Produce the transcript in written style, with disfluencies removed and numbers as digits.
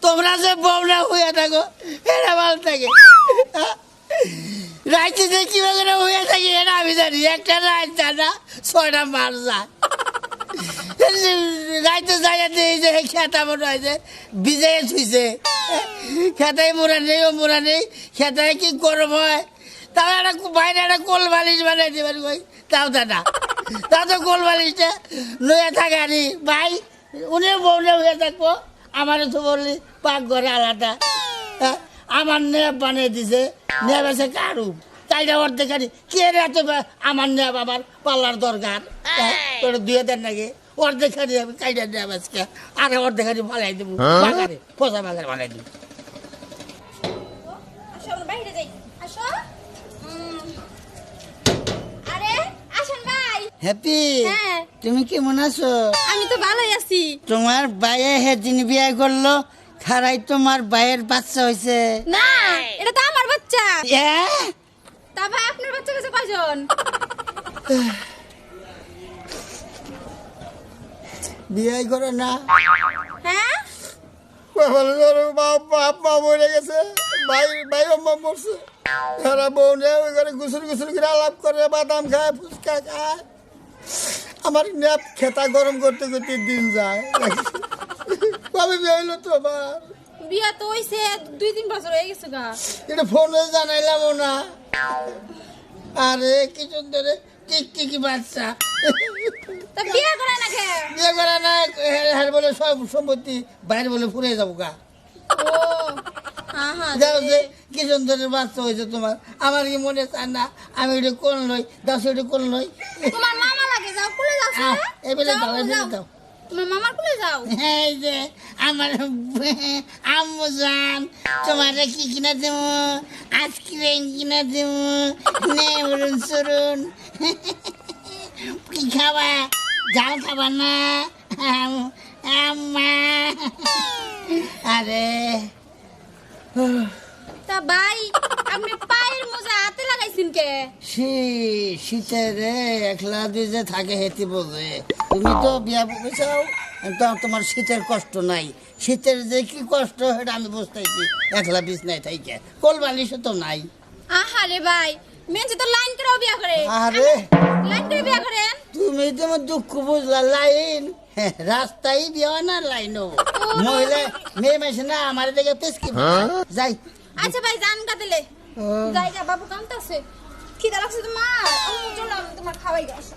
তোমরা যে বমরা হইয়া থাকো এরা ভালো থাকে। রাইতে যে কিভাবে হইয়া থাকি এটা আমি জানি। একটা রাত জানা 6টা মাস যায়। রাইতে জায়গাতে এই যে খেতা মনে হয় যে ভিজে ছুঁইছে, খেতায় মোড়া নেই ও মোড়া নেই, খেতায় কি গরম হয়। তাও একটা বাইরে একটা কোল বালিশ বানাই দেবেন কই, তাও দাদা তা তো কোল বালিশটা লইয়া থাকে আনি ভাই। উনিও বমরা হইয়া থাকবো, আমারও তো বললি পাক ঘরে আলাদা। আমার নেপ বানিয়ে দিছে, নেপ আছে কারু তাইটা অর্ধেক খানি কে রে এত আমার নেপ আমার পাল্লার দরকার তোর 2000 নাকি অর্ধেক খানি আমি কাইটা নেপ আজকে আর অর্ধেক খানি বানাই দেবো বাগারে পোষা বাগারে বানাই দেবো। হ্যাপি তুমি কেমন আছো? আমি তো ভালোই আছি। তোমার ভাইয়ে সেদিন বিয়ে করলো, খারাই তোমার ভাইয়ের বাচ্চা হয়েছে। না এটা তো আমার বাচ্চা। হ্যাঁ তা ভাই আপনার বাচ্চা কাছে কয়জন? বিয়ে করে না? হ্যাঁ বাপ মা মরে গেছে, ভাই মা মরছে। সারা বউ নেই ওই ঘরে গুসুর করে আলাপ করে বাদাম খায় ফুচকা খায়। আমার নেপ খেতা গরম করতে করতে দিন যায়। কবে বিয়ে হইলো তোমার? বিয়া তো হইছে 2-3 বছর হয়ে গেছে গা। এটা ফোনে জানাইলাম না। আরে কি সুন্দর টিকটিকি বাচ্চা। তা বিয়া করে না কে? বিয়ে করে না হ্যাঁ বলে সব সম্পত্তি বাইরে বলে ফুরে যাবো গা। ও হ্যাঁ যাও যে কি সুন্দরের বাচ্চা হয়েছে তোমার। আমার কি মনে চায় না আমি ওটা কোন লই, দাও সেটা কোন লই। তোমার মামা লাগে, যাও কুলে যাও। এবারে দাও এবারে দাও। তোমার মামার কুলে যাও। এই যে আমার আম্মু জান তোমার কি কিনা দেবো, আইসক্রিম কিনা দেবো, নে বলুন চরুন কি খাবা, যাও খাবা না আম্মা। আরে তা ভাই আপনি পায়ের মোজা হাতে লাগাইছেন কে? শীতে রে একলা দুই যে থাকে হেঁটে বোঝে। তুমি তো বিয়া বুঝেছাও তো তোমার শীতের কষ্ট নাই। শীতের যে কি কষ্ট সেটা আমি বুঝতেছি। একলা বিছনায় থাইকে কোল বালিশও তো নাই। আহারে ভাই মেয়ে তো লাইন করে বিয়া করে। আরে লাইন করে বিয়া করেন? তুমি তোমার দুঃখ বুঝলা। লাইন রাস্তায় বিয়া হয় না লাইনও। মহিলা মেয়ে মেশে না আমার দেখে পেসকি যাই। আচ্ছা ভাই জান কাটলে জায়গা বাবু কামতাছে খিদা লাগছে তোমার। আমি চললাম তোমার খাওয়াই গেছে।